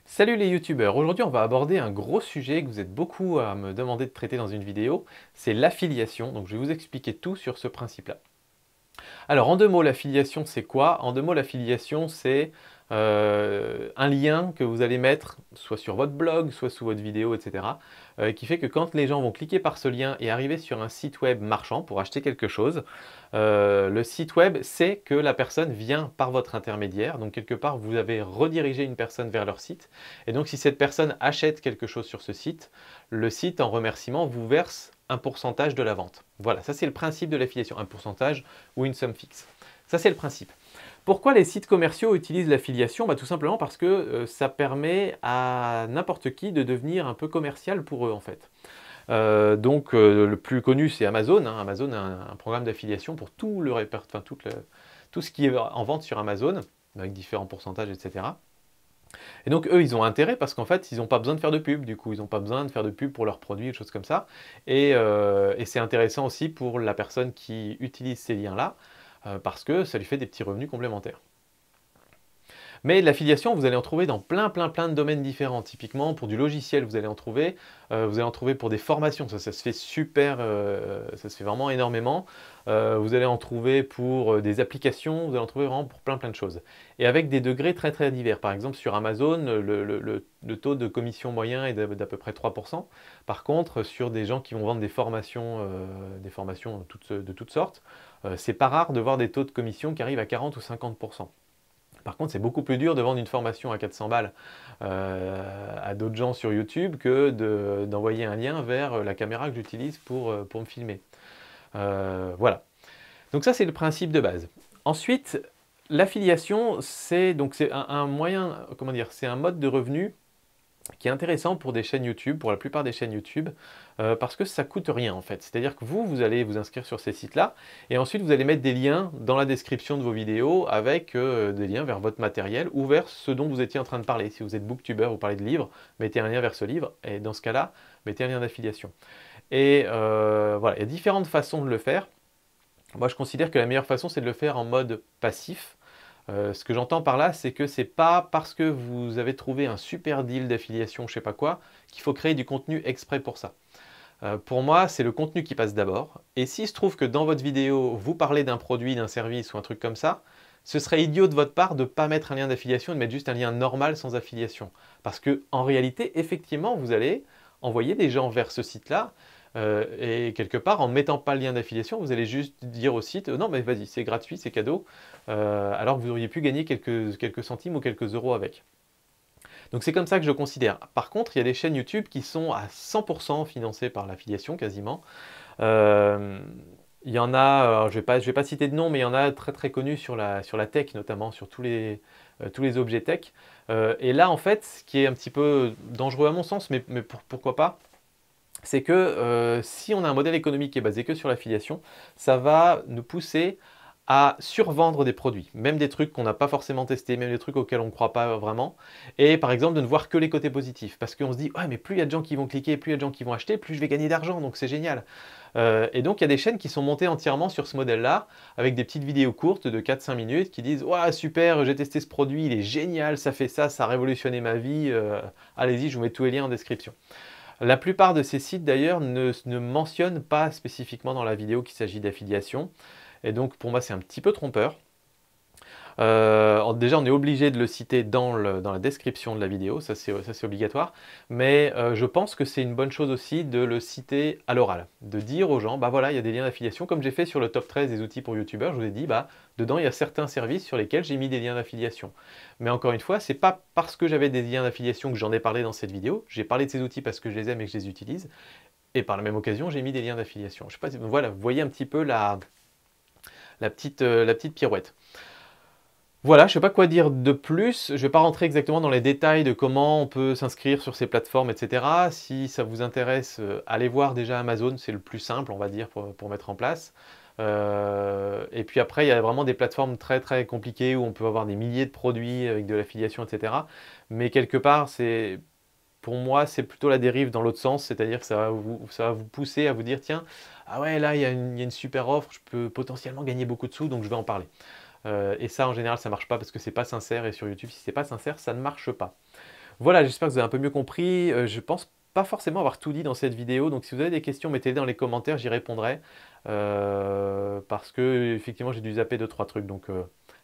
Salut les youtubeurs, aujourd'hui on va aborder un gros sujet que vous êtes beaucoup à me demander de traiter dans une vidéo, c'est l'affiliation, donc je vais vous expliquer tout sur ce principe-là. Alors en deux mots, l'affiliation c'est quoi? En deux mots, l'affiliation c'est un lien que vous allez mettre soit sur votre blog, soit sous votre vidéo, etc. Qui fait que quand les gens vont cliquer par ce lien et arriver sur un site web marchand pour acheter quelque chose, le site web sait que la personne vient par votre intermédiaire, donc quelque part vous avez redirigé une personne vers leur site, et donc si cette personne achète quelque chose sur ce site, le site en remerciement vous verse un pourcentage de la vente. Voilà, ça c'est le principe de l'affiliation, un pourcentage ou une somme fixe. Ça c'est le principe. Pourquoi les sites commerciaux utilisent l'affiliation? Tout simplement parce que ça permet à n'importe qui de devenir un peu commercial pour eux en fait. Le plus connu c'est Amazon. Amazon a un programme d'affiliation pour tout le répertoire, tout ce qui est en vente sur Amazon, avec différents pourcentages, etc. Et donc eux, ils ont intérêt parce qu'en fait, ils n'ont pas besoin de faire de pub, du coup, ils n'ont pas besoin de faire de pub pour leurs produits, des choses comme ça. Et c'est intéressant aussi pour la personne qui utilise ces liens-là, parce que ça lui fait des petits revenus complémentaires. Mais l'affiliation, vous allez en trouver dans plein de domaines différents. Typiquement, pour du logiciel, vous allez en trouver pour des formations, ça se fait super, ça se fait vraiment énormément. Vous allez en trouver pour des applications, vous allez en trouver vraiment pour plein de choses. Et avec des degrés très divers. Par exemple, sur Amazon, le taux de commission moyen est d'à peu près 3%. Par contre, sur des gens qui vont vendre des formations de toutes sortes, c'est pas rare de voir des taux de commission qui arrivent à 40 ou 50%. Par contre, c'est beaucoup plus dur de vendre une formation à 400 balles à d'autres gens sur YouTube que d'envoyer un lien vers la caméra que j'utilise pour me filmer. Voilà. Donc ça, c'est le principe de base. Ensuite, l'affiliation, c'est un moyen, comment dire, c'est un mode de revenu qui est intéressant pour des chaînes YouTube, pour la plupart des chaînes YouTube, parce que ça ne coûte rien en fait. C'est-à-dire que vous allez vous inscrire sur ces sites-là, et ensuite vous allez mettre des liens dans la description de vos vidéos avec des liens vers votre matériel ou vers ce dont vous étiez en train de parler. Si vous êtes booktuber, vous parlez de livres, mettez un lien vers ce livre, et dans ce cas-là, mettez un lien d'affiliation. Et voilà, il y a différentes façons de le faire. Moi, je considère que la meilleure façon, c'est de le faire en mode passif. Ce que j'entends par là, c'est que c'est pas parce que vous avez trouvé un super deal d'affiliation, je sais pas quoi, qu'il faut créer du contenu exprès pour ça. Pour moi, c'est le contenu qui passe d'abord. Et s'il se trouve que dans votre vidéo, vous parlez d'un produit, d'un service ou un truc comme ça, ce serait idiot de votre part de ne pas mettre un lien d'affiliation et de mettre juste un lien normal sans affiliation. Parce que en réalité, effectivement, vous allez envoyer des gens vers ce site-là. Et quelque part, en ne mettant pas le lien d'affiliation, vous allez juste dire au site non mais vas-y, c'est gratuit, c'est cadeau, alors que vous auriez pu gagner quelques centimes ou quelques euros avec. Donc c'est comme ça que je considère. Par contre, il y a des chaînes YouTube qui sont à 100% financées par l'affiliation quasiment. Euh, il y en a, alors je vais pas citer de nom, mais il y en a très connus sur la tech, notamment sur tous les objets tech. Et là, en fait, ce qui est un petit peu dangereux à mon sens, mais pourquoi pas, c'est que si on a un modèle économique qui est basé que sur l'affiliation, ça va nous pousser à survendre des produits, même des trucs qu'on n'a pas forcément testés, même des trucs auxquels on ne croit pas vraiment, et par exemple de ne voir que les côtés positifs, parce qu'on se dit ouais mais plus il y a de gens qui vont cliquer, plus il y a de gens qui vont acheter, plus je vais gagner d'argent, donc c'est génial. Et donc il y a des chaînes qui sont montées entièrement sur ce modèle-là, avec des petites vidéos courtes de 4-5 minutes qui disent ouais super, j'ai testé ce produit, il est génial, ça fait ça, ça a révolutionné ma vie, allez-y, je vous mets tous les liens en description. La plupart de ces sites d'ailleurs ne mentionnent pas spécifiquement dans la vidéo qu'il s'agit d'affiliation. Et donc pour moi c'est un petit peu trompeur. Déjà, on est obligé de le citer dans la description de la vidéo, ça c'est obligatoire, mais je pense que c'est une bonne chose aussi de le citer à l'oral, de dire aux gens, bah voilà, il y a des liens d'affiliation, comme j'ai fait sur le top 13 des outils pour youtubeurs, je vous ai dit, bah dedans il y a certains services sur lesquels j'ai mis des liens d'affiliation. Mais encore une fois, c'est pas parce que j'avais des liens d'affiliation que j'en ai parlé dans cette vidéo, j'ai parlé de ces outils parce que je les aime et que je les utilise, et par la même occasion, j'ai mis des liens d'affiliation. Je sais pas si, voilà, vous voyez un petit peu la petite pirouette. Voilà, je ne sais pas quoi dire de plus. Je ne vais pas rentrer exactement dans les détails de comment on peut s'inscrire sur ces plateformes, etc. Si ça vous intéresse, allez voir déjà Amazon, c'est le plus simple, on va dire, pour mettre en place. Et puis après, il y a vraiment des plateformes très compliquées où on peut avoir des milliers de produits avec de l'affiliation, etc. Mais quelque part, pour moi, c'est plutôt la dérive dans l'autre sens, c'est-à-dire que ça va vous pousser à vous dire, tiens, ah ouais, là, il y a une super offre, je peux potentiellement gagner beaucoup de sous, donc je vais en parler. Et ça, en général, ça marche pas parce que c'est pas sincère. Et sur YouTube, si c'est pas sincère, ça ne marche pas. Voilà, j'espère que vous avez un peu mieux compris. Je pense pas forcément avoir tout dit dans cette vidéo, donc si vous avez des questions, mettez-les dans les commentaires, j'y répondrai. Parce que effectivement, j'ai dû zapper deux trois trucs, donc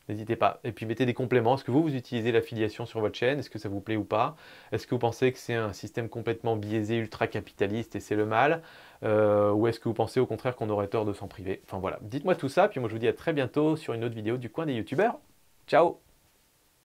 n'hésitez pas. Et puis mettez des compléments. Est-ce que vous utilisez l'affiliation sur votre chaîne? Est-ce que ça vous plaît ou pas? Est-ce que vous pensez que c'est un système complètement biaisé, ultra-capitaliste et c'est le mal? Ou est-ce que vous pensez au contraire qu'on aurait tort de s'en priver? Enfin voilà, dites-moi tout ça, puis moi je vous dis à très bientôt sur une autre vidéo du coin des youtubeurs. Ciao!